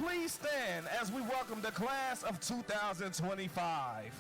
Please stand as we welcome the class of 2025.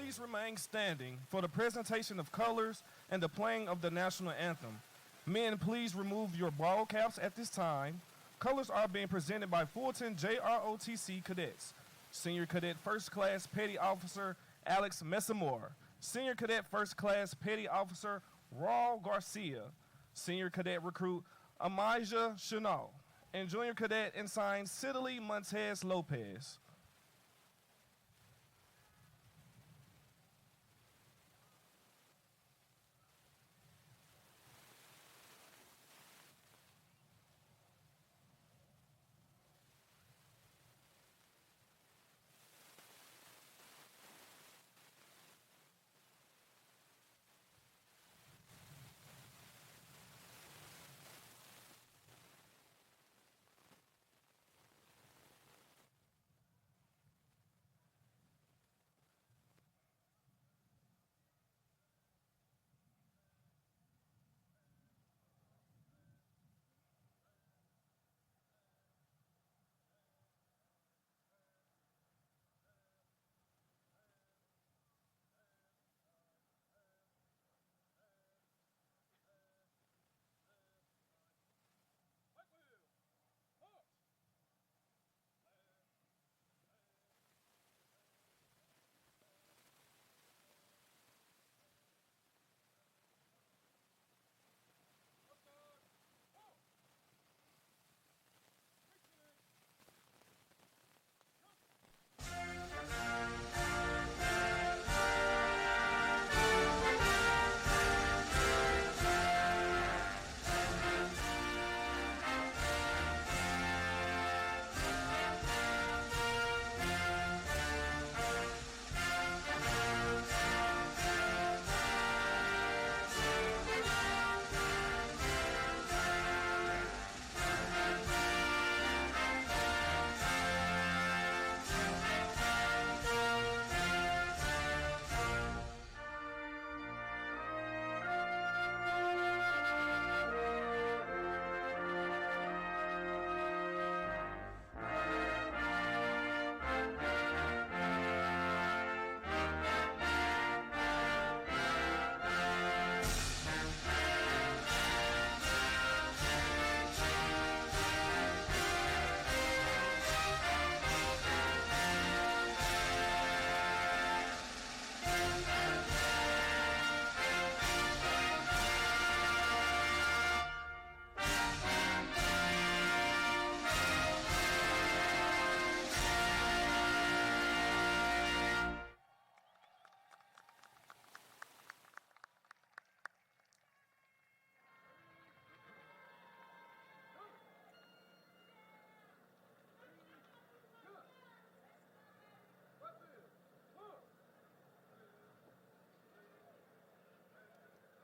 please remain standing for the presentation of colors and the playing of the national anthem. Men, please remove your ball caps at this time. Colors are being presented by Fulton JROTC cadets. Senior Cadet First Class Petty Officer Alex Messamore. Senior Cadet First Class Petty Officer Raul Garcia. Senior Cadet Recruit Amijah Chenot. And Junior Cadet Ensign Sidley Montez Lopez.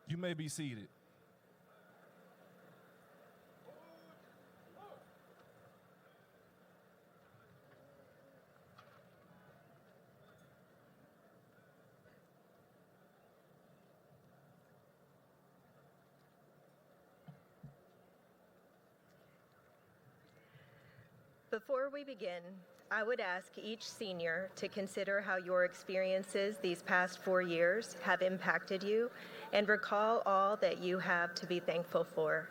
You may be seated. Before we begin, I would ask each senior to consider how your experiences these past 4 years have impacted you and recall all that you have to be thankful for.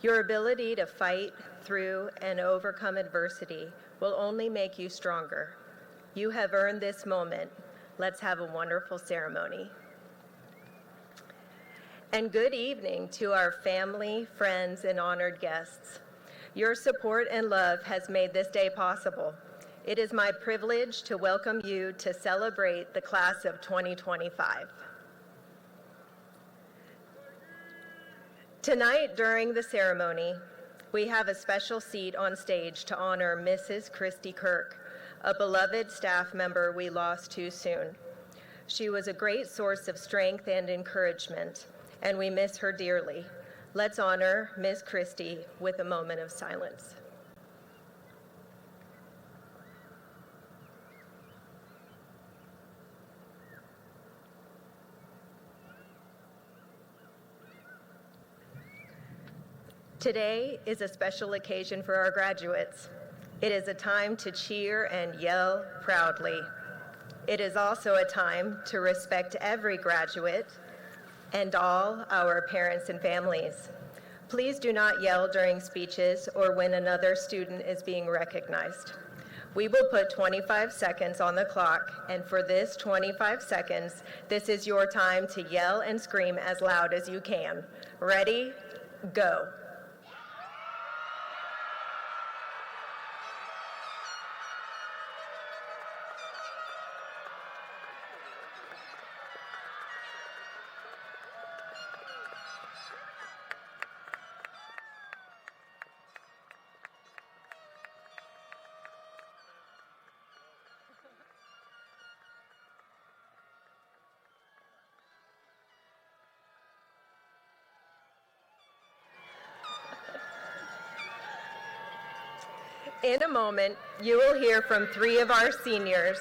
Your ability to fight through and overcome adversity will only make you stronger. You have earned this moment. Let's have a wonderful ceremony. And good evening to our family, friends, and honored guests. Your support and love has made this day possible. It is my privilege to welcome you to celebrate the class of 2025. Tonight, during the ceremony, we have a special seat on stage to honor Mrs. Christy Kirk, a beloved staff member we lost too soon. She was a great source of strength and encouragement, and we miss her dearly. Let's honor Ms. Christy with a moment of silence. Today is a special occasion for our graduates. It is a time to cheer and yell proudly. It is also a time to respect every graduate and all our parents and families. Please do not yell during speeches or when another student is being recognized. We will put 25 seconds on the clock, and for this 25 seconds, this is your time to yell and scream as loud as you can. Ready? Go. In a moment, you will hear from 3 of our seniors.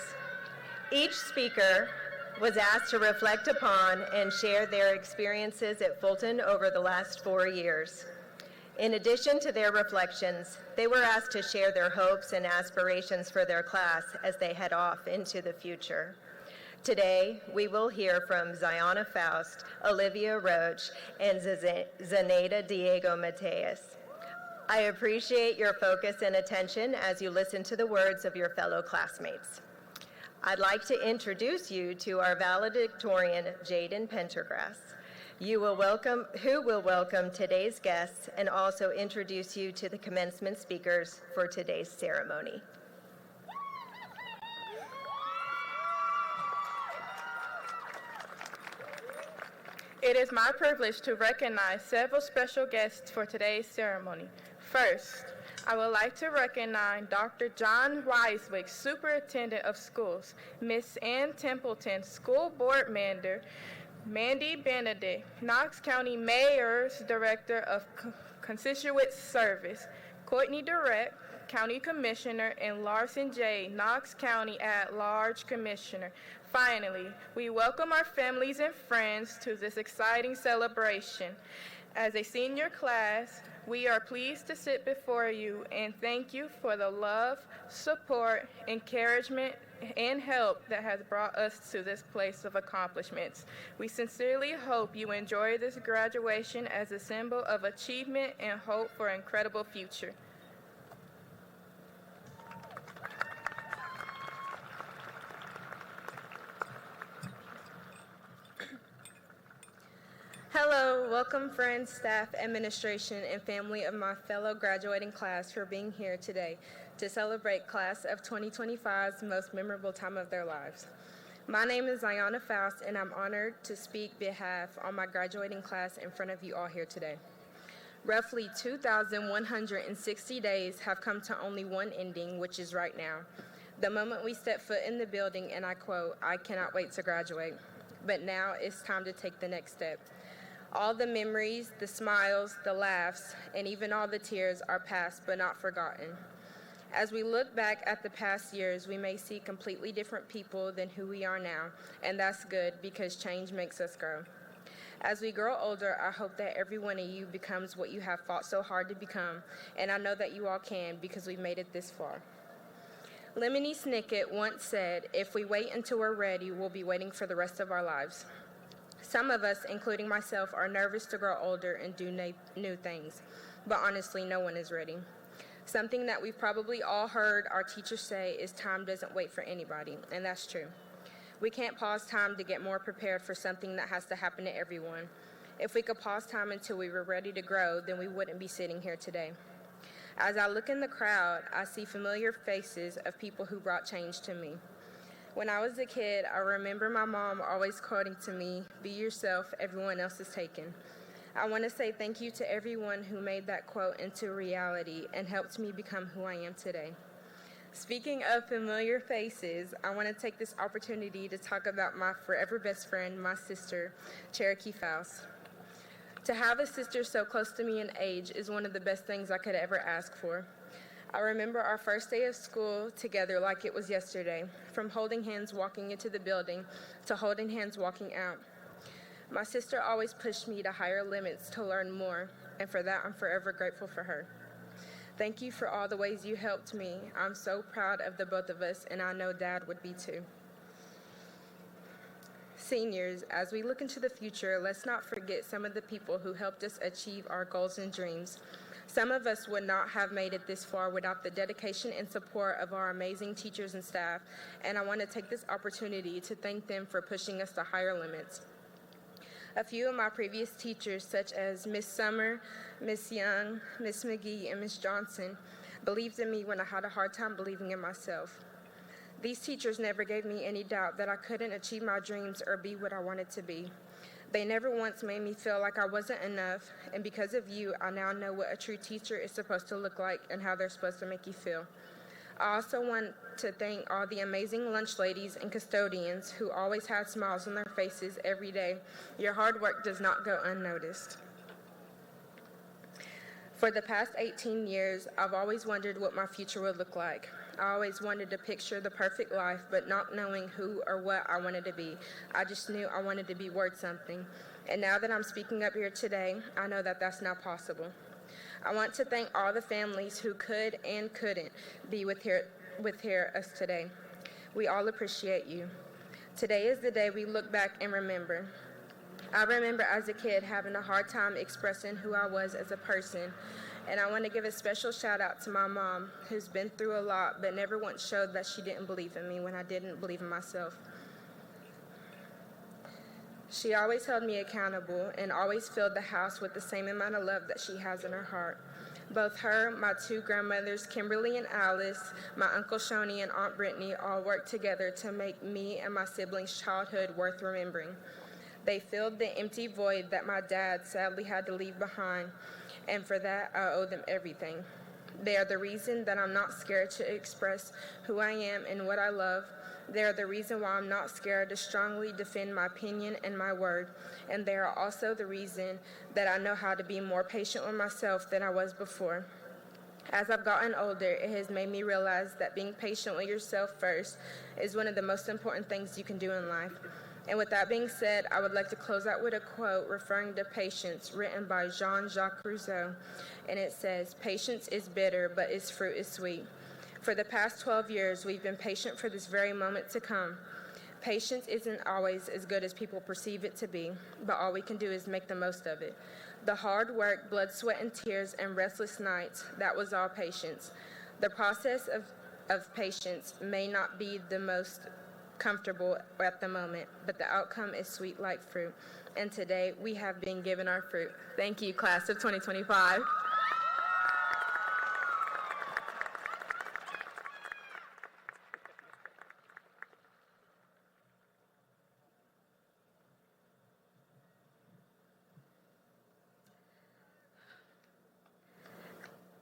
Each speaker was asked to reflect upon and share their experiences at Fulton over the last 4 years. In addition to their reflections, they were asked to share their hopes and aspirations for their class as they head off into the future. Today, we will hear from Ziona Faust, Olivia Roach, and Zenaida Diego Mateus. I appreciate your focus and attention as you listen to the words of your fellow classmates. I'd like to introduce you to our valedictorian, Jaden Pendergrass, who will welcome today's guests and also introduce you to the commencement speakers for today's ceremony. It is my privilege to recognize several special guests for today's ceremony. First, I would like to recognize Dr. John Weiswick, Superintendent of Schools, Miss Ann Templeton, School Board Member, Mandy Benedict, Knox County Mayor's Director of Constituent Service, Courtney Durrett, County Commissioner, and Larson J., Knox County at-large Commissioner. Finally, we welcome our families and friends to this exciting celebration. As a senior class, we are pleased to sit before you and thank you for the love, support, encouragement, and help that has brought us to this place of accomplishments. We sincerely hope you enjoy this graduation as a symbol of achievement and hope for an incredible future. Hello, welcome friends, staff, administration, and family of my fellow graduating class for being here today to celebrate class of 2025's most memorable time of their lives. My name is Ziona Faust, and I'm honored to speak behalf on my graduating class in front of you all here today. Roughly 2,160 days have come to only one ending, which is right now. The moment we step foot in the building, and I quote, "I cannot wait to graduate." But now it's time to take the next step. All the memories, the smiles, the laughs, and even all the tears are past but not forgotten. As we look back at the past years, we may see completely different people than who we are now, and that's good because change makes us grow. As we grow older, I hope that every one of you becomes what you have fought so hard to become, and I know that you all can because we've made it this far. Lemony Snicket once said, "If we wait until we're ready, we'll be waiting for the rest of our lives." Some of us, including myself, are nervous to grow older and do new things, but honestly, no one is ready. Something that we've probably all heard our teachers say is time doesn't wait for anybody, and that's true. We can't pause time to get more prepared for something that has to happen to everyone. If we could pause time until we were ready to grow, then we wouldn't be sitting here today. As I look in the crowd, I see familiar faces of people who brought change to me. When I was a kid, I remember my mom always quoting to me, "Be yourself, everyone else is taken." I want to say thank you to everyone who made that quote into reality and helped me become who I am today. Speaking of familiar faces, I want to take this opportunity to talk about my forever best friend, my sister, Cherokee Faust. To have a sister so close to me in age is one of the best things I could ever ask for. I remember our first day of school together like it was yesterday, from holding hands walking into the building to holding hands walking out. My sister always pushed me to higher limits to learn more, and for that I'm forever grateful for her. Thank you for all the ways you helped me. I'm so proud of the both of us, and I know Dad would be too. Seniors, as we look into the future, let's not forget some of the people who helped us achieve our goals and dreams. Some of us would not have made it this far without the dedication and support of our amazing teachers and staff, and I want to take this opportunity to thank them for pushing us to higher limits. A few of my previous teachers, such as Miss Summer, Miss Young, Miss McGee, and Miss Johnson, believed in me when I had a hard time believing in myself. These teachers never gave me any doubt that I couldn't achieve my dreams or be what I wanted to be. They never once made me feel like I wasn't enough, and because of you, I now know what a true teacher is supposed to look like and how they're supposed to make you feel. I also want to thank all the amazing lunch ladies and custodians who always had smiles on their faces every day. Your hard work does not go unnoticed. For the past 18 years, I've always wondered what my future would look like. I always wanted to picture the perfect life, but not knowing who or what I wanted to be. I just knew I wanted to be worth something. And now that I'm speaking up here today, I know that that's now possible. I want to thank all the families who could and couldn't be with us today. We all appreciate you. Today is the day we look back and remember. I remember as a kid having a hard time expressing who I was as a person, and I want to give a special shout out to my mom, who's been through a lot but never once showed that she didn't believe in me when I didn't believe in myself. She always held me accountable and always filled the house with the same amount of love that she has in her heart. Both her, my two grandmothers, Kimberly and Alice, my Uncle Shoney and Aunt Brittany all worked together to make me and my siblings' childhood worth remembering. They filled the empty void that my dad sadly had to leave behind, and for that I owe them everything. They are the reason that I'm not scared to express who I am and what I love. They are the reason why I'm not scared to strongly defend my opinion and my word, and they are also the reason that I know how to be more patient with myself than I was before. As I've gotten older, it has made me realize that being patient with yourself first is one of the most important things you can do in life. And with that being said, I would like to close out with a quote referring to patience written by Jean-Jacques Rousseau, and it says, "Patience is bitter, but its fruit is sweet." For the past 12 years, we've been patient for this very moment to come. Patience isn't always as good as people perceive it to be, but all we can do is make the most of it. The hard work, blood, sweat, and tears, and restless nights, that was all patience. The process of patience may not be the most comfortable at the moment, but the outcome is sweet like fruit. And today, we have been given our fruit. Thank you, class of 2025.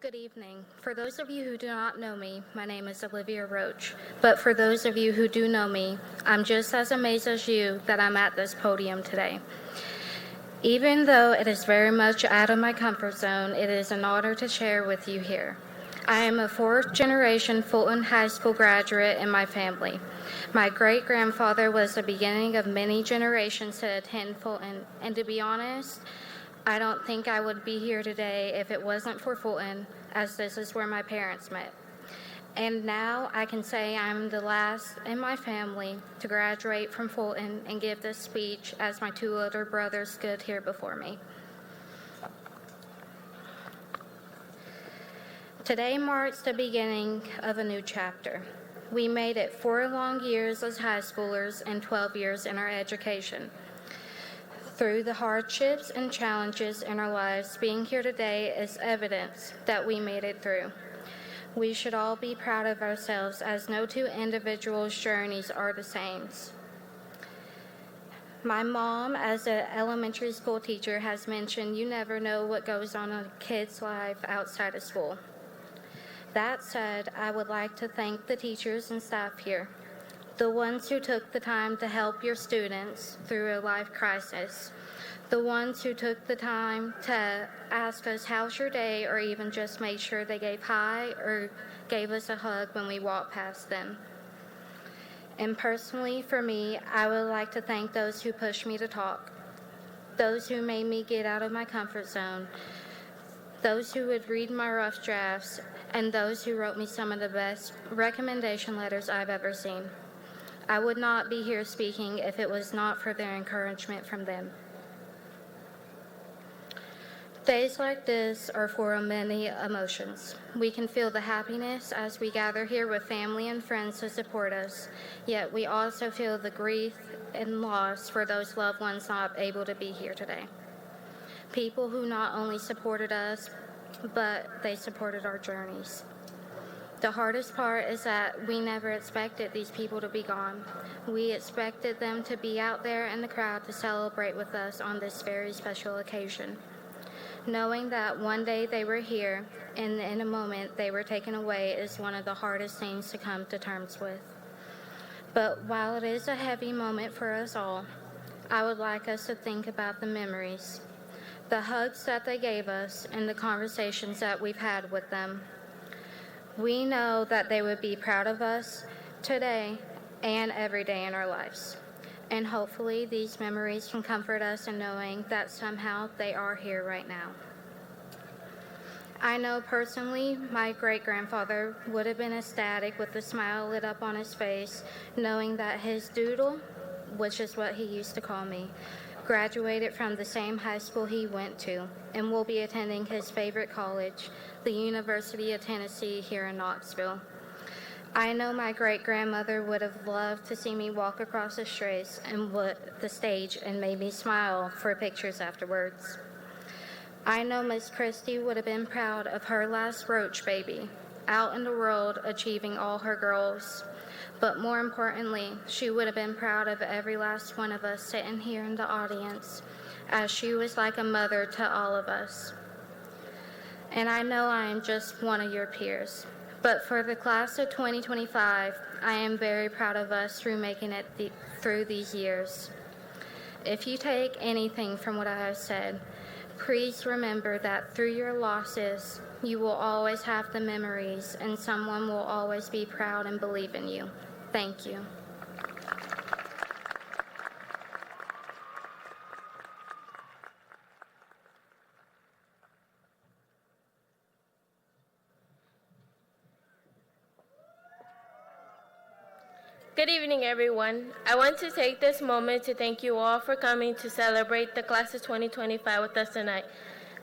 Good evening. For those of you who do not know me, my name is Olivia Roach. But for those of you who do know me, I'm just as amazed as you that I'm at this podium today. Even though it is very much out of my comfort zone, it is an honor to share with you here. I am a fourth-generation Fulton High School graduate in my family. My great-grandfather was the beginning of many generations to attend Fulton, and to be honest, I don't think I would be here today if it wasn't for Fulton, as this is where my parents met. And now I can say I'm the last in my family to graduate from Fulton and give this speech as my two older brothers stood here before me. Today marks the beginning of a new chapter. We made it 4 long years as high schoolers and 12 years in our education. Through the hardships and challenges in our lives, being here today is evidence that we made it through. We should all be proud of ourselves, as no two individuals' journeys are the same. My mom, as an elementary school teacher, has mentioned you never know what goes on in a kid's life outside of school. That said, I would like to thank the teachers and staff here, the ones who took the time to help your students through a life crisis, the ones who took the time to ask us, how's your day, or even just made sure they gave hi or gave us a hug when we walked past them. And personally, for me, I would like to thank those who pushed me to talk, those who made me get out of my comfort zone, those who would read my rough drafts, and those who wrote me some of the best recommendation letters I've ever seen. I would not be here speaking if it was not for their encouragement from them. Days like this are full of many emotions. We can feel the happiness as we gather here with family and friends to support us, yet we also feel the grief and loss for those loved ones not able to be here today. People who not only supported us, but they supported our journeys. The hardest part is that we never expected these people to be gone. We expected them to be out there in the crowd to celebrate with us on this very special occasion. Knowing that one day they were here and in a moment they were taken away is one of the hardest things to come to terms with. But while it is a heavy moment for us all, I would like us to think about the memories, the hugs that they gave us, and the conversations that we've had with them. We know that they would be proud of us today and every day in our lives. And hopefully these memories can comfort us in knowing that somehow they are here right now. I know personally my great-grandfather would have been ecstatic with a smile lit up on his face, knowing that his doodle, which is what he used to call me, graduated from the same high school he went to and will be attending his favorite college, the University of Tennessee here in Knoxville. I know my great-grandmother would have loved to see me walk across the stage and made me smile for pictures afterwards. I know Miss Christie would have been proud of her last Roach baby, out in the world achieving all her goals. But more importantly, she would have been proud of every last one of us sitting here in the audience, as she was like a mother to all of us. And I know I am just one of your peers. But for the class of 2025, I am very proud of us through making it through these years. If you take anything from what I have said, please remember that through your losses, you will always have the memories and someone will always be proud and believe in you. Thank you. Good evening, everyone. I want to take this moment to thank you all for coming to celebrate the class of 2025 with us tonight.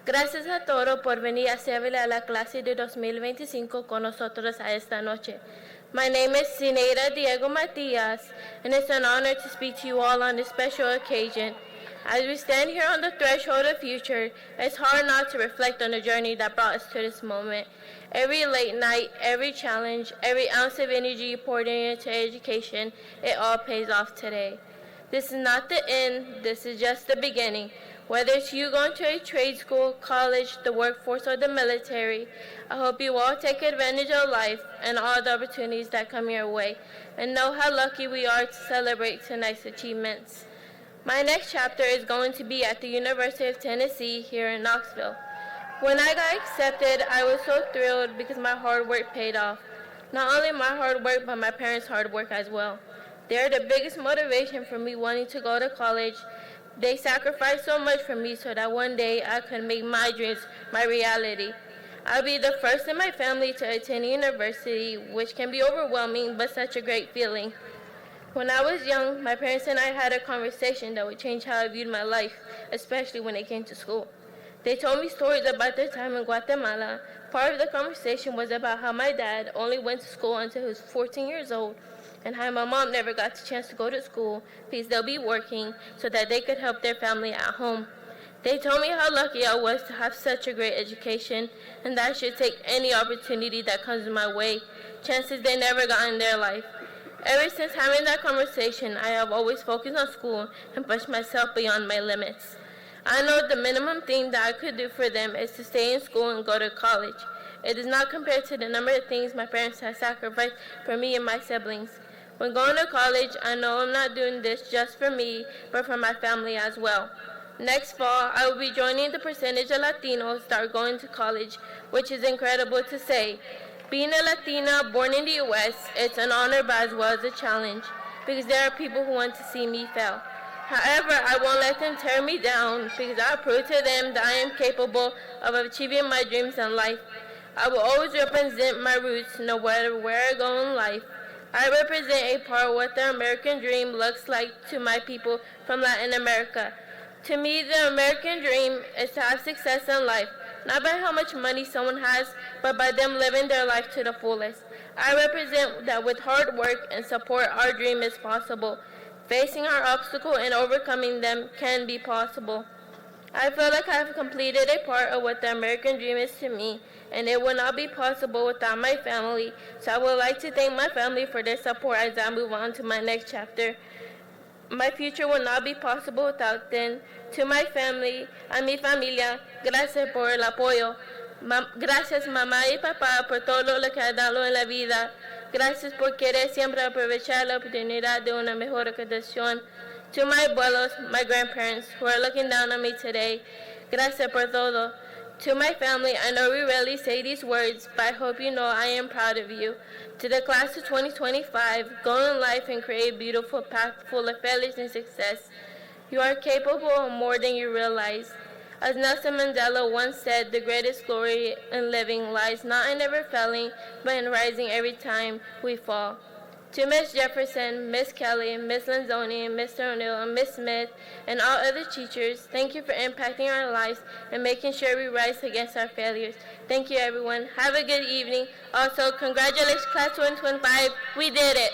Gracias a todos por venir a celebrar la clase de 2025 con nosotros a esta noche. My name is Sineira Diego Matias, and it's an honor to speak to you all on this special occasion. As we stand here on the threshold of future, it's hard not to reflect on the journey that brought us to this moment. Every late night, every challenge, every ounce of energy poured into education, it all pays off today. This is not the end, this is just the beginning. Whether it's you going to a trade school, college, the workforce, or the military, I hope you all take advantage of life and all the opportunities that come your way, and know how lucky we are to celebrate tonight's achievements. My next chapter is going to be at the University of Tennessee here in Knoxville. When I got accepted, I was so thrilled because my hard work paid off. Not only my hard work, but my parents' hard work as well. They are the biggest motivation for me wanting to go to college. They sacrificed so much for me so that one day I could make my dreams my reality. I'll be the first in my family to attend university, which can be overwhelming, but such a great feeling. When I was young, my parents and I had a conversation that would change how I viewed my life, especially when it came to school. They told me stories about their time in Guatemala. Part of the conversation was about how my dad only went to school until he was 14 years old, and how my mom never got the chance to go to school because they'll be working so that they could help their family at home. They told me how lucky I was to have such a great education, and that I should take any opportunity that comes my way, chances they never got in their life. Ever since having that conversation, I have always focused on school and pushed myself beyond my limits. I know the minimum thing that I could do for them is to stay in school and go to college. It is not compared to the number of things my parents have sacrificed for me and my siblings. When going to college, I know I'm not doing this just for me, but for my family as well. Next fall, I will be joining the percentage of Latinos that are going to college, which is incredible to say. Being a Latina born in the U.S., it's an honor but as well as a challenge, because there are people who want to see me fail. However, I won't let them tear me down, because I'll prove to them that I am capable of achieving my dreams in life. I will always represent my roots no matter where I go in life. I represent a part of what the American dream looks like to my people from Latin America. To me, the American dream is to have success in life, not by how much money someone has, but by them living their life to the fullest. I represent that with hard work and support, our dream is possible. Facing our obstacle and overcoming them can be possible. I feel like I have completed a part of what the American dream is to me, and it would not be possible without my family, so I would like to thank my family for their support as I move on to my next chapter. My future will not be possible without them. To my family, a mi familia, gracias por el apoyo. Gracias mamá y papá por todo lo que ha dado en la vida. Gracias por querer siempre aprovechar la oportunidad de una mejor educación. To my abuelos, my grandparents, who are looking down on me today, gracias por todo. To my family, I know we rarely say these words, but I hope you know I am proud of you. To the class of 2025, go in life and create a beautiful path full of failures and success. You are capable of more than you realize. As Nelson Mandela once said, the greatest glory in living lies not in never failing, but in rising every time we fall. To Miss Jefferson, Miss Kelly, Miss Lanzoni, Mr. O'Neill, and Miss Smith, and all other teachers, thank you for impacting our lives and making sure we rise against our failures. Thank you, everyone. Have a good evening. Also, congratulations, Class 125. We did it.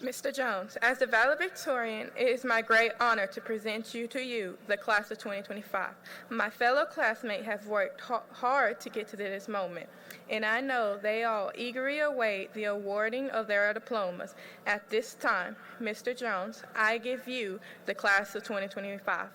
Mr. Jones, as the valedictorian, it is my great honor to present you to you, the class of 2025. My fellow classmates have worked hard to get to this moment, and I know they all eagerly await the awarding of their diplomas. At this time, Mr. Jones, I give you the class of 2025.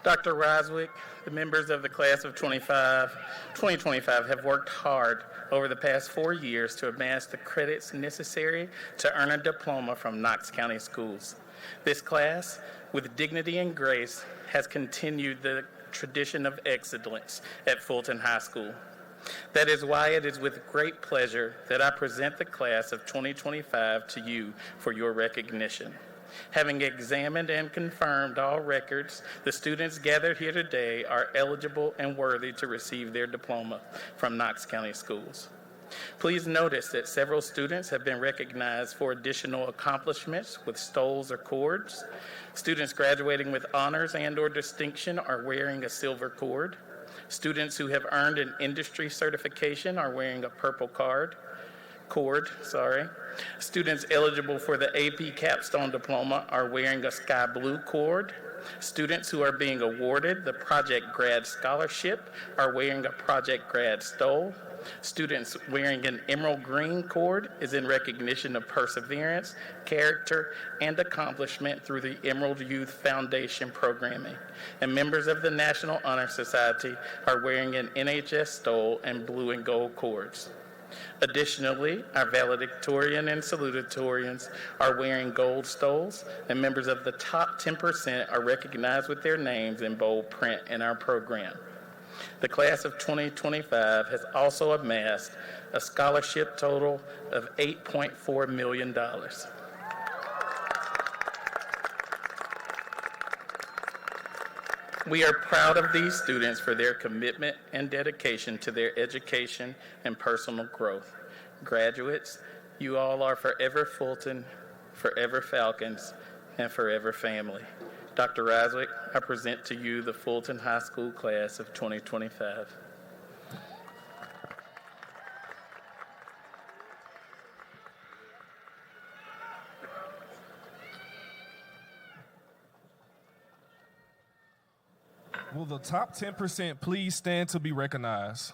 Dr. Roswick, the members of the class of 2025 have worked hard over the past 4 years to amass the credits necessary to earn a diploma from Knox County Schools. This class, with dignity and grace, has continued the tradition of excellence at Fulton High School. That is why it is with great pleasure that I present the class of 2025 to you for your recognition. Having examined and confirmed all records, the students gathered here today are eligible and worthy to receive their diploma from Knox County Schools. Please notice that several students have been recognized for additional accomplishments with stoles or cords. Students graduating with honors and/or distinction are wearing a silver cord. Students who have earned an industry certification are wearing a purple cord. Students eligible for the AP Capstone Diploma are wearing a sky blue cord. Students who are being awarded the Project Grad Scholarship are wearing a Project Grad stole. Students wearing an emerald green cord is in recognition of perseverance, character, and accomplishment through the Emerald Youth Foundation programming. And members of the National Honor Society are wearing an NHS stole and blue and gold cords. Additionally, our valedictorian and salutatorians are wearing gold stoles, and members of the top 10% are recognized with their names in bold print in our program. The class of 2025 has also amassed a scholarship total of $8.4 million. We are proud of these students for their commitment and dedication to their education and personal growth. Graduates, you all are forever Fulton, forever Falcons, and forever family. Dr. Roswick, I present to you the Fulton High School class of 2025. Will the top 10% please stand to be recognized?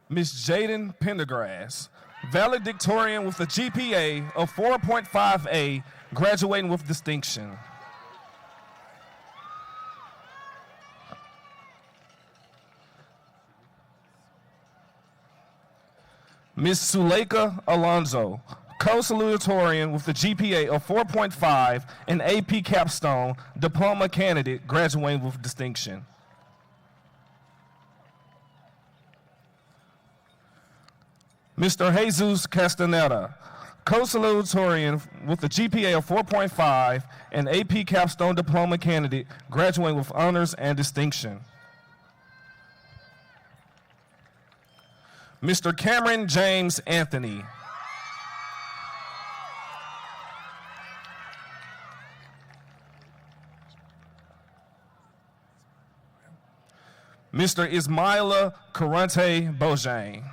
Miss Jaden Pendergrass, valedictorian with a GPA of 4.58, graduating with distinction. Ms. Suleika Alonzo, co-salutatorian with the GPA of 4.5 and AP capstone, diploma candidate, graduating with distinction. Mr. Jesus Castaneda, co-salutatorian with the GPA of 4.5 and AP capstone diploma candidate, graduating with honors and distinction. Mr. Cameron James Anthony, Mr. Ismaila Karante Bojang,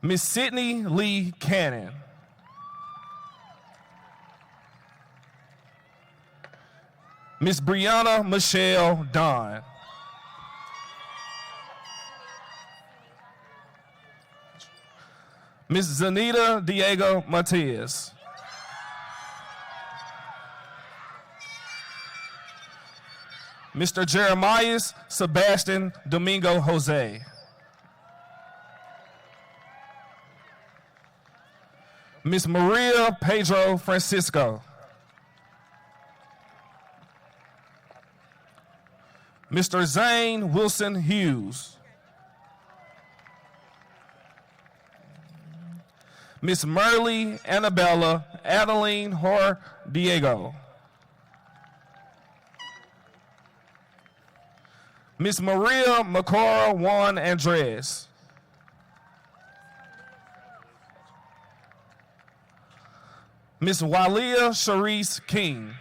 Ms. Sydney Lee Cannon, Ms. Brianna Michelle Don, Ms. Zanita Diego Matias, Mr. Jeremiah Sebastian Domingo Jose, Ms. Maria Pedro Francisco, Mr. Zane Wilson Hughes, Ms. Merle Annabella Adeline Hor Diego, Ms. Maria Macora Juan Andres, Ms. Walia Sharice King,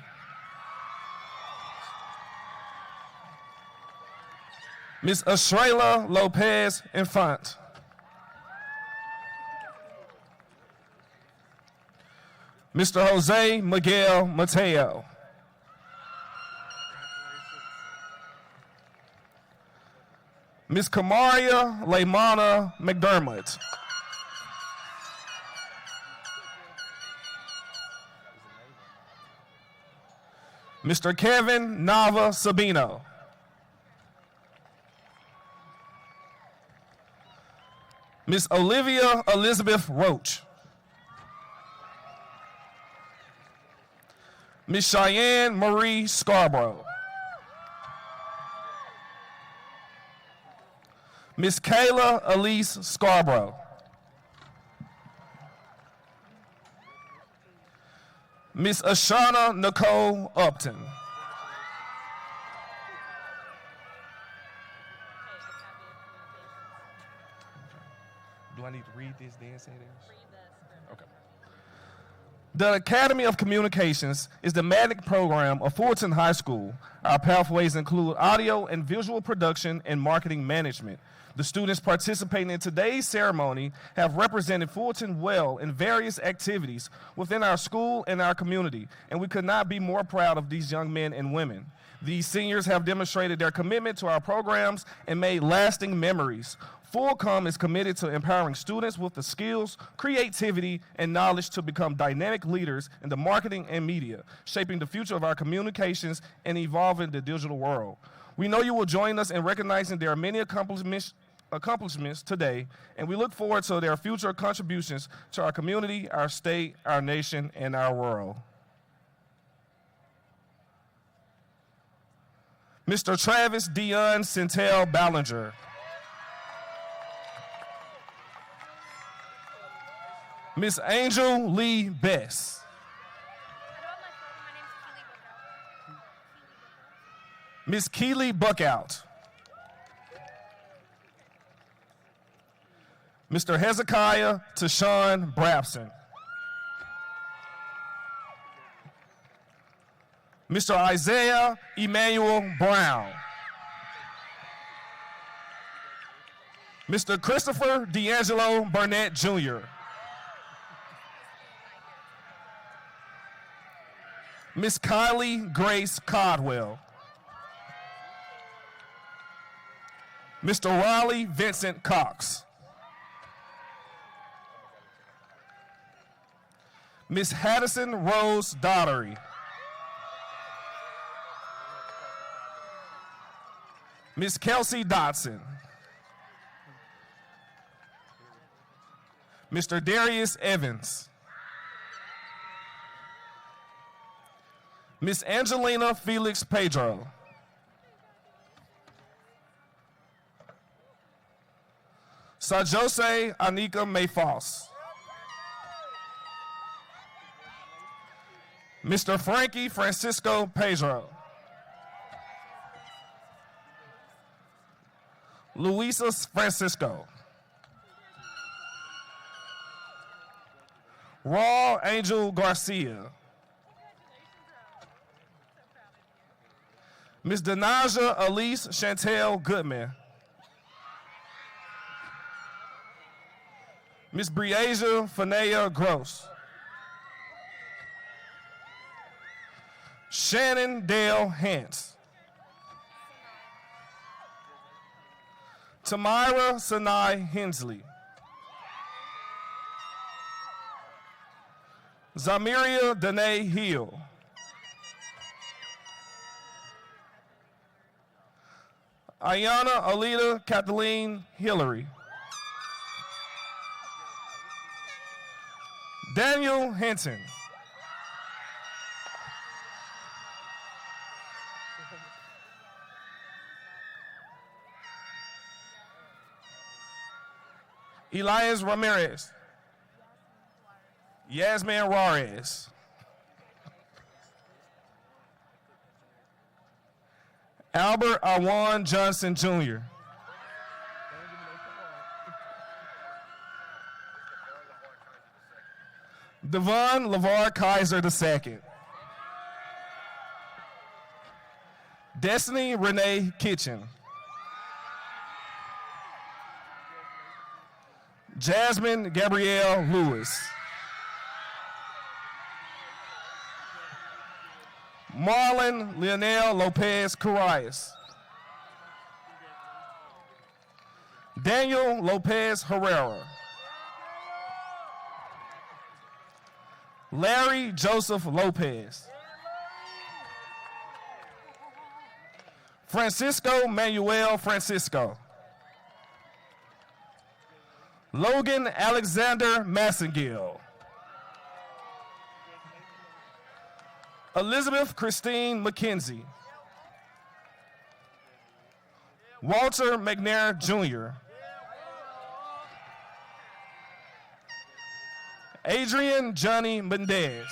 Ms. Estrella Lopez Infant, Mr. Jose Miguel Mateo, Ms. Kamaria Laymana McDermott, Mr. Kevin Nava Sabino, Ms. Olivia Elizabeth Roach, Ms. Cheyenne Marie Scarborough, Ms. Kayla Elise Scarborough, Ms. Ashana Nicole Upton, do I need to read this then say this? Okay. The Academy of Communications is the magnet program of Fulton High School. Our pathways include audio and visual production and marketing management. The students participating in today's ceremony have represented Fulton well in various activities within our school and our community, and we could not be more proud of these young men and women. These seniors have demonstrated their commitment to our programs and made lasting memories. Fulcom is committed to empowering students with the skills, creativity, and knowledge to become dynamic leaders in the marketing and media, shaping the future of our communications and evolving the digital world. We know you will join us in recognizing their many accomplishments today, and we look forward to their future contributions to our community, our state, our nation, and our world. Mr. Travis Dion Centel Ballinger, Ms. Angel Lee Bess, Ms. Keely Buckout, Mr. Hezekiah Tashawn Brabson, Mr. Isaiah Emmanuel Brown, Mr. Christopher D'Angelo Burnett Jr., Ms. Kylie Grace Codwell, Mr. Raleigh Vincent Cox, Ms. Haddison Rose Dottery, Miss Kelsey Dotson. Mr. Darius Evans. Miss Angelina Felix Pedro. Sajose Anika Mayfoss. Mr. Frankie Francisco Pedro. Luisa Francisco. Raw Angel Garcia. Ms. Denaja Elise Chantel Goodman. Ms. Breasia Fanea Gross. Shannon Dale Hance. Tamira Sinai Hensley. Zamiria Danae Hill. Ayana Alita Kathleen Hillary. Daniel Hinton. Elias Ramirez. Yasmin Juarez. Albert Awan Johnson Jr. Devon LeVar Kaiser II. Destiny Renee Kitchen. Jasmine Gabrielle Lewis. Marlon Leonel Lopez Carias. Daniel Lopez Herrera. Larry Joseph Lopez. Francisco Manuel Francisco. Logan Alexander Massengill. Elizabeth Christine McKenzie. Walter McNair Jr. Adrian Johnny Mendez.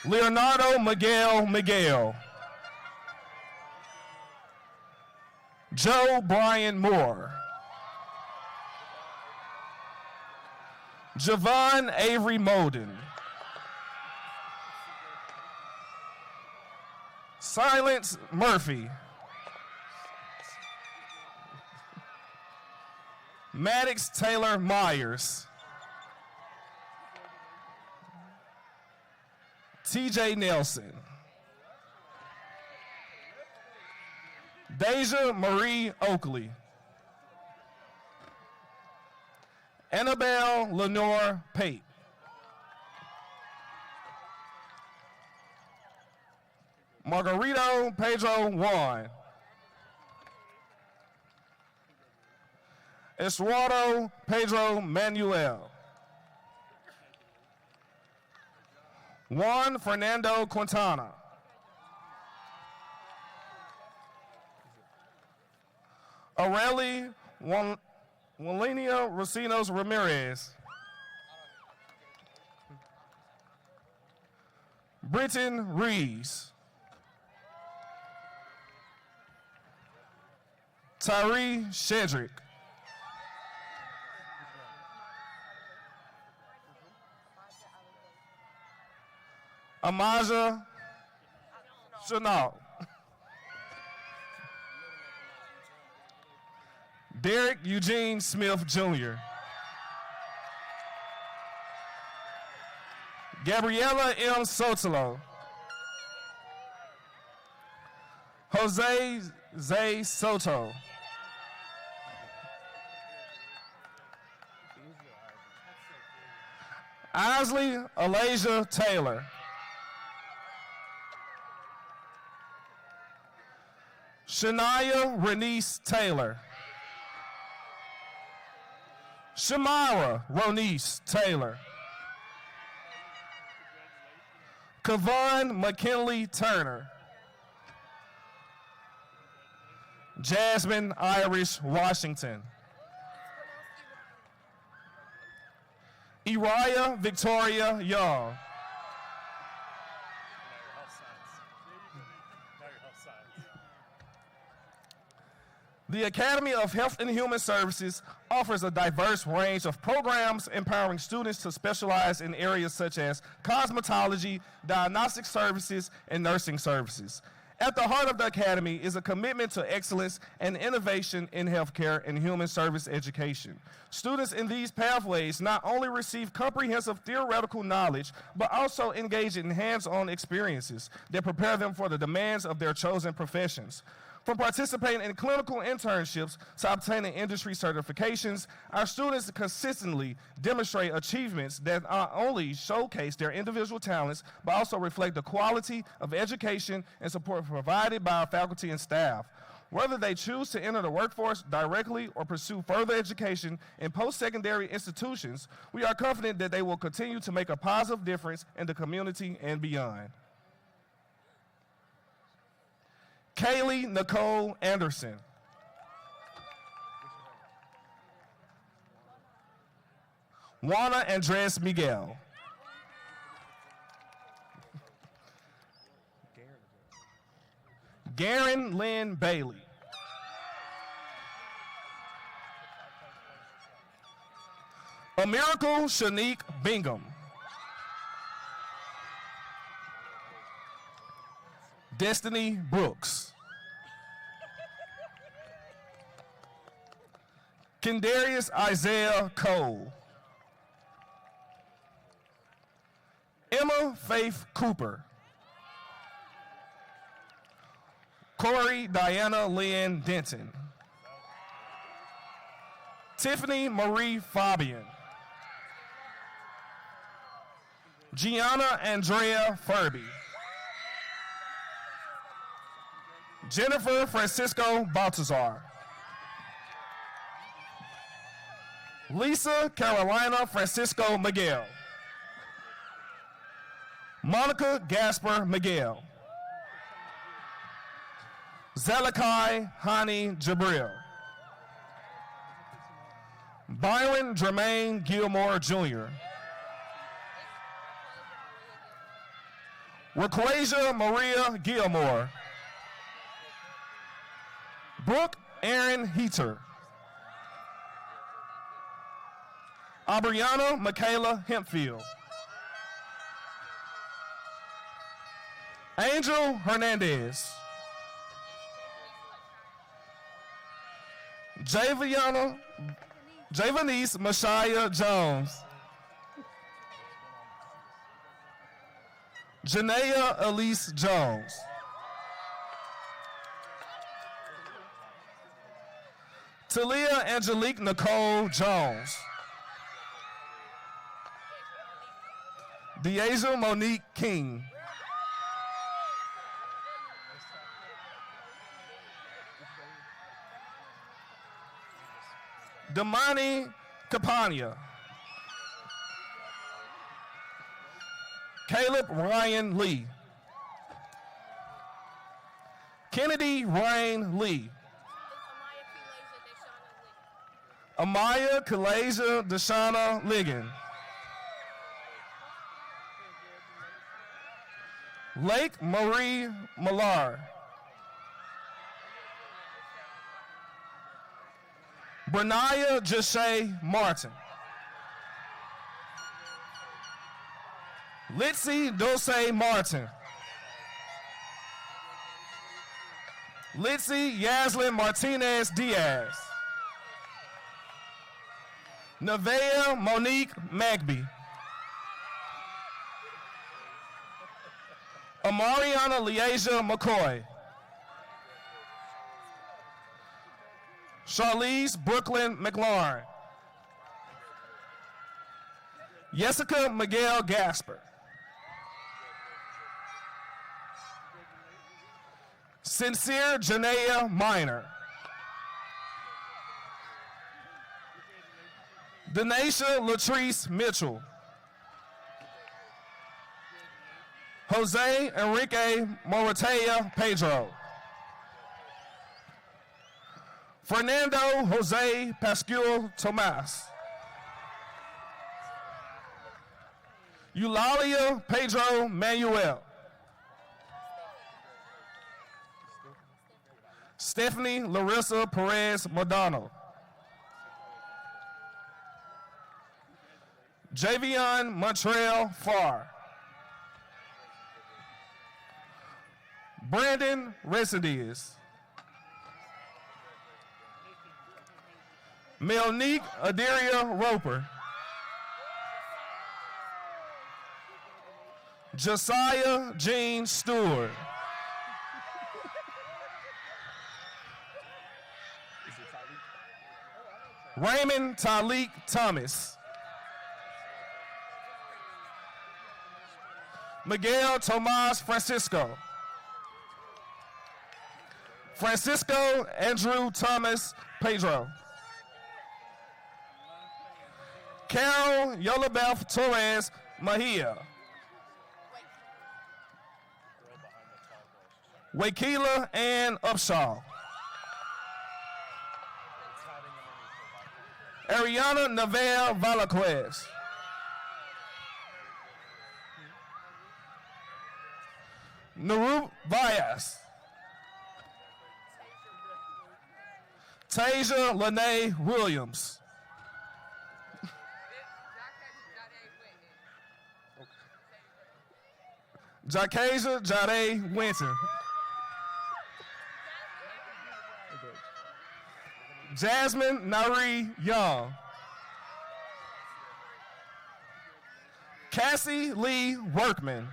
Leonardo Miguel. Joe Brian Moore. Javon Avery Molden. Silence Murphy. Maddox Taylor Myers. TJ Nelson. Deja Marie Oakley. Annabelle Lenore Pate. Margarito Pedro Juan. Eduardo Pedro Manuel. Juan Fernando Quintana. Aurelie Wallenia Rosinos Ramirez. Britton Rees. Tyree Shedrick. Amaja Chanel. Derek Eugene Smith Jr. Gabriela M. Sotelo. Jose Zay Soto. Isley Alasia Taylor. Shania Renice Taylor. Shamara Ronice Taylor. Kavon McKinley Turner. Jasmine Irish Washington. Uriah Victoria Young. The Academy of Health and Human Services offers a diverse range of programs empowering students to specialize in areas such as cosmetology, diagnostic services, and nursing services. At the heart of the Academy is a commitment to excellence and innovation in healthcare and human service education. Students in these pathways not only receive comprehensive theoretical knowledge, but also engage in hands-on experiences that prepare them for the demands of their chosen professions. From participating in clinical internships to obtaining industry certifications, our students consistently demonstrate achievements that not only showcase their individual talents, but also reflect the quality of education and support provided by our faculty and staff. Whether they choose to enter the workforce directly or pursue further education in post-secondary institutions, we are confident that they will continue to make a positive difference in the community and beyond. Kaylee Nicole Anderson. Juana Andres Miguel. Garen Lynn Bailey. A Miracle Shanique Bingham. Destiny Brooks. Kendarius Isaiah Cole. Emma Faith Cooper. Corey Diana Lynn Denton. Tiffany Marie Fabian. Gianna Andrea Furby. Jennifer Francisco Baltazar. Lisa Carolina Francisco Miguel. Monica Gasper Miguel. Zalakai Hani Jabril. Byron Jermaine Gilmore Jr. Raquasia Maria Gilmore. Brooke Aaron Heater. Aubriana Michaela Hempfield. Angel Hernandez. Javanice Mashaya Jones. Janaea Elise Jones. Talia Angelique Nicole Jones. Deasia Monique King. Damani Capania. Caleb Ryan Lee. Kennedy Ryan Lee. Amaya Kalasia Deshauna Ligon. Lake Marie Millar. Brenaya Jashay Martin. Litzy Dulce Martin. Litzy Yaslin Martinez Diaz. Nevaeh Monique Magby. Amariana Liasia McCoy. Charlize Brooklyn McLaurin. Jessica Miguel Gasper. Sincere Janea Minor. Denasia Latrice Mitchell. Jose Enrique Moratea Pedro. Fernando Jose Pascual Tomas. Eulalia Pedro Manuel. Stephanie Larissa Perez Modano. Javion Montreal Farr. Brandon Resides. Melnique Adiria Roper. Josiah Jean Stewart. Raymond Talik Thomas. Miguel Tomas Francisco. Francisco Andrew Thomas Pedro. Carol Yolabeth Torres Mejia. Wakila Ann Upshaw. Ariana Neville Valaquez. Naru Vyas. Tasia Lene Williams. Jakasia Jade Winton. Jasmine Nari Young. Cassie Lee Workman.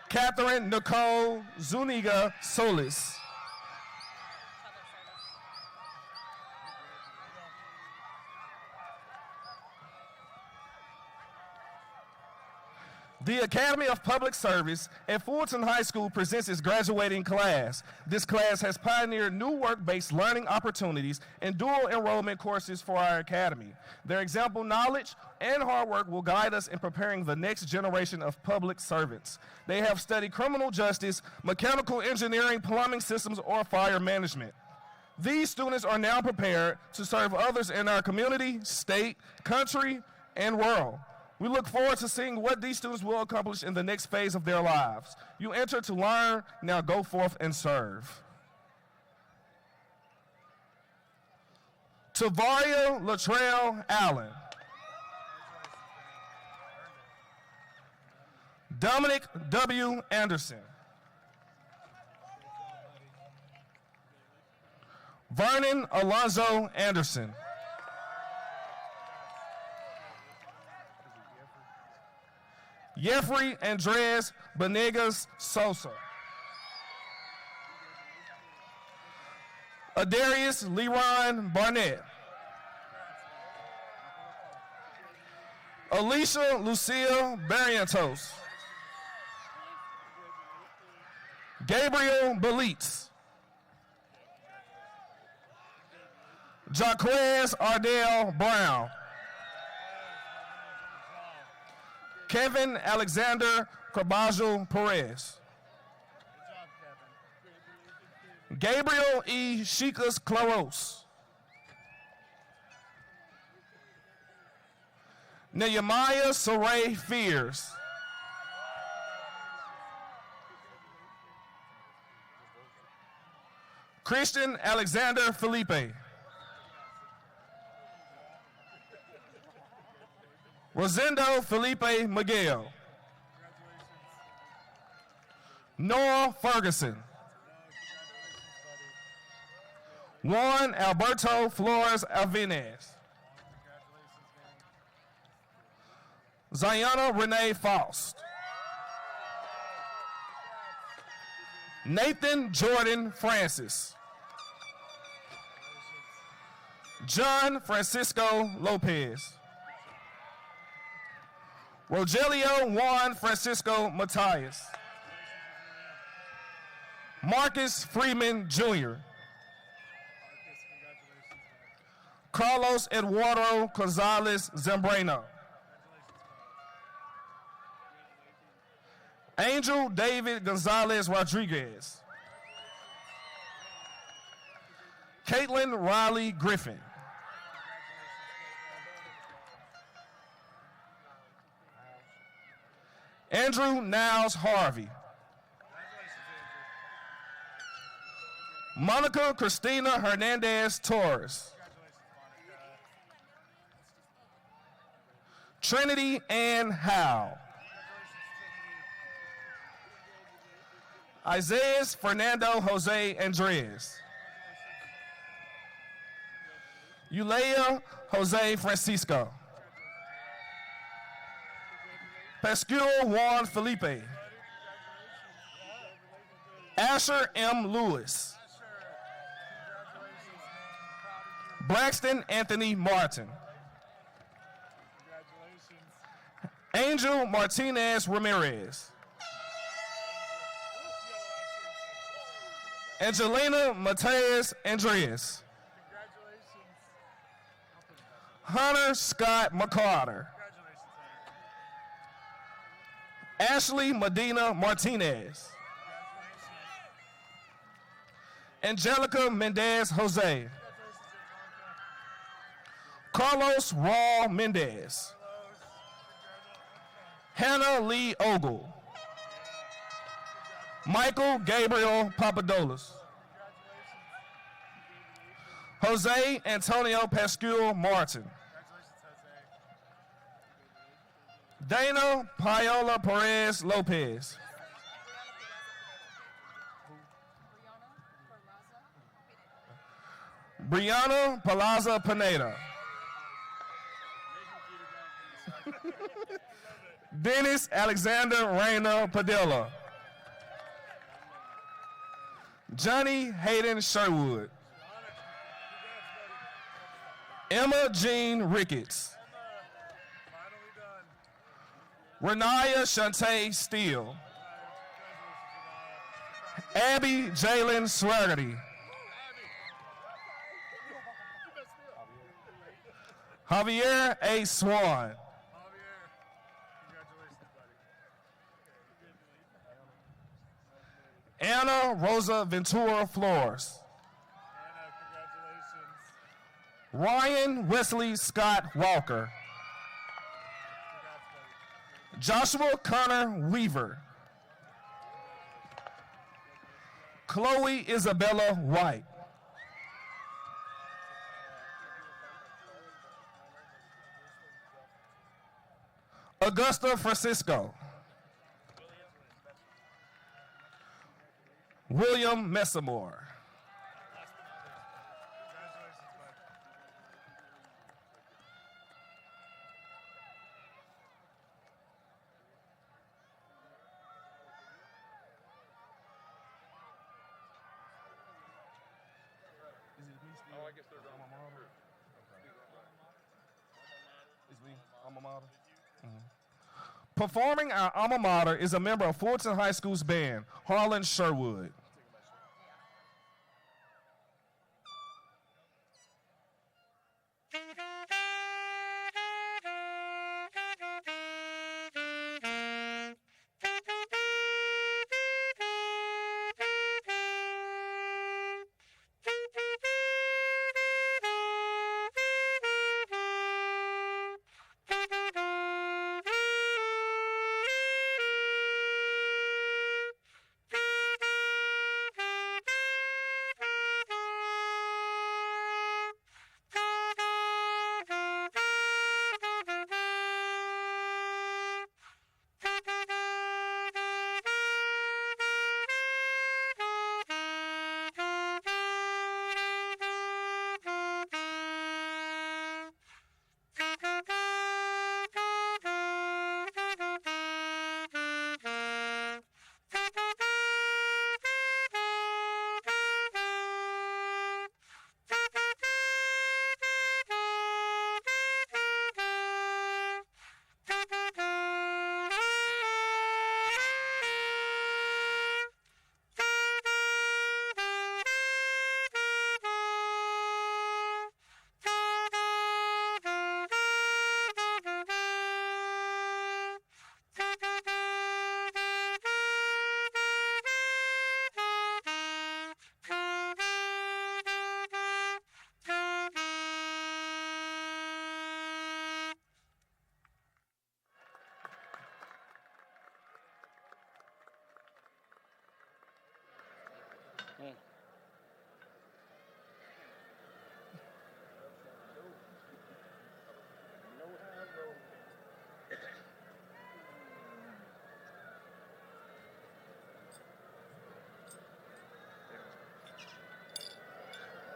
Catherine Nicole Zuniga Solis. The Academy of Public Service at Fulton High School presents its graduating class. This class has pioneered new work-based learning opportunities and dual enrollment courses for our academy. Their example knowledge and hard work will guide us in preparing the next generation of public servants. They have studied criminal justice, mechanical engineering, plumbing systems, or fire management. These students are now prepared to serve others in our community, state, country, and world. We look forward to seeing what these students will accomplish in the next phase of their lives. You enter to learn, now go forth and serve. Tavaria Latrell Allen. Dominic W. Anderson. Vernon Alonzo Anderson. Jeffrey Andres Benegas Sosa. Adarius Leron Barnett. Alicia Lucille Barrientos. Gabriel Belitz. Jaquez Ardell Brown. Kevin Alexander Carbajo Perez. Gabriel E. Shikas Claros. Nehemiah Saray Fears. Christian Alexander Felipe. Rosendo Felipe Miguel. Noah Ferguson. Juan Alberto Flores Alvinez. Ziona Renee Faust. Nathan Jordan Francis. John Francisco Lopez. Rogelio Juan Francisco Matias. Marcus Freeman Jr., Carlos Eduardo Gonzalez Zambrano, Angel David Gonzalez Rodriguez, Caitlin Riley Griffin, Andrew Niles Harvey, Monica Christina Hernandez Torres, Trinity Ann Howe, Isaiah Fernando Jose Andres, Eulea Jose Francisco, Pascual Juan Felipe, Asher M. Lewis, Braxton Anthony Martin, Angel Martinez Ramirez, Angelina Mateus Andreas, Hunter Scott McCarter, Ashley Medina Martinez, Angelica Mendez Jose, Carlos Raul Mendez, Hannah Lee Ogle, Michael Gabriel Papadopoulos, Jose Antonio Pascual Martin, Dana Paola Perez Lopez, Brianna Palazza Pineda, Dennis Alexander Reyna Padilla, Johnny Hayden Sherwood, Emma Jean Ricketts, Renaya Shante Steele, Abby Jalen Swaggerty, Javier A. Swan, Anna Rosa Ventura Flores, Ryan Wesley Scott Walker, Joshua Connor Weaver, Chloe Isabella White, Augusta Francisco, William Messamore, Performing our alma mater is a member of Fulton High School's band, Harlan Sherwood.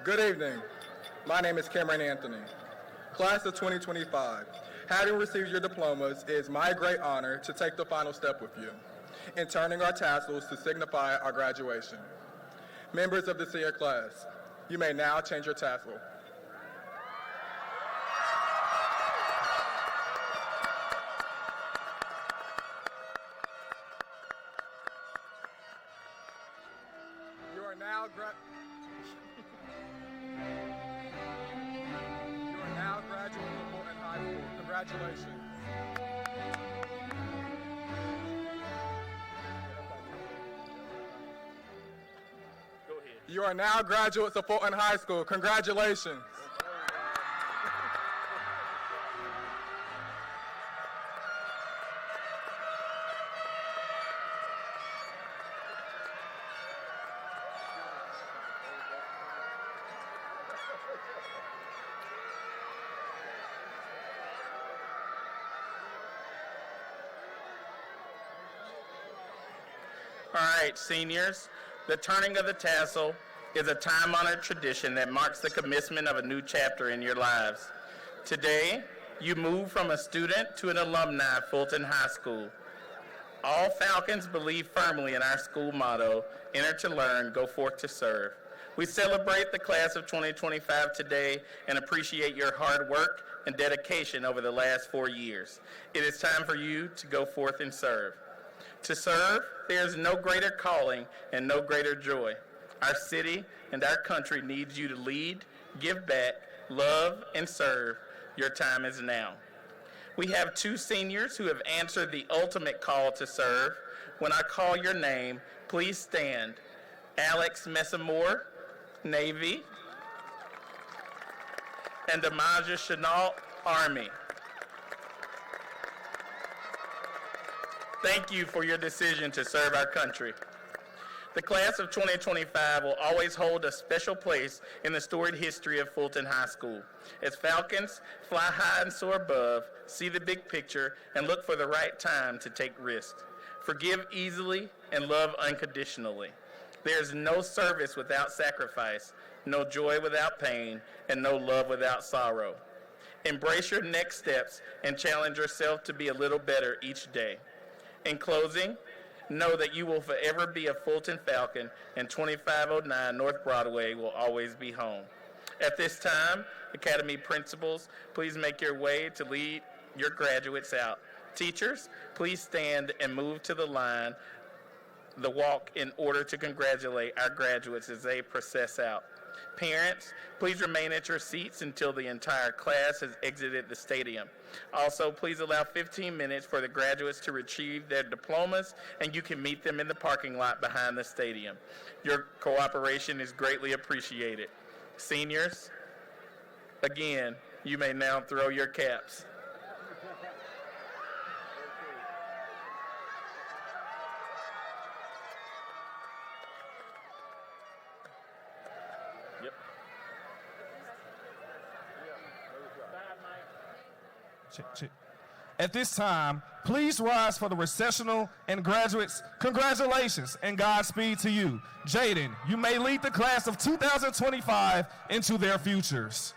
Good evening. My name is Cameron Anthony. Class of 2025. Having received your diplomas, it is my great honor to take the final step with you in turning our tassels to signify our graduation. Members of the senior class, you may now change your tassel. You are now graduating from Fulton High School. Congratulations. Go ahead. You are now graduates of Fulton High School. Congratulations. All right, seniors, the turning of the tassel is a time-honored tradition that marks the commencement of a new chapter in your lives. Today, you move from a student to an alumni of Fulton High School. All Falcons believe firmly in our school motto, enter to learn, go forth to serve. We celebrate the class of 2025 today and appreciate your hard work and dedication over the last 4 years. It is time for you to go forth and serve. To serve, there is no greater calling and no greater joy. Our city and our country needs you to lead, give back, love, and serve. Your time is now. We have 2 seniors who have answered the ultimate call to serve. When I call your name, please stand. Alex Messamore, Navy, and Amaja Chenault, Army. Thank you for your decision to serve our country. The class of 2025 will always hold a special place in the storied history of Fulton High School. As Falcons, fly high and soar above, see the big picture, and look for the right time to take risks. Forgive easily and love unconditionally. There is no service without sacrifice, no joy without pain, and no love without sorrow. Embrace your next steps and challenge yourself to be a little better each day. In closing, know that you will forever be a Fulton Falcon, and 2509 North Broadway will always be home. At this time, Academy principals, please make your way to lead your graduates out. Teachers, please stand and move to the line, the walk, in order to congratulate our graduates as they process out. Parents, please remain at your seats until the entire class has exited the stadium. Also, please allow 15 minutes for the graduates to retrieve their diplomas, and you can meet them in the parking lot behind the stadium. Your cooperation is greatly appreciated. Seniors, again, you may now throw your caps. Check. At this time, please rise for the recessional, and graduates, congratulations and Godspeed to you. Jaden, you may lead the class of 2025 into their futures.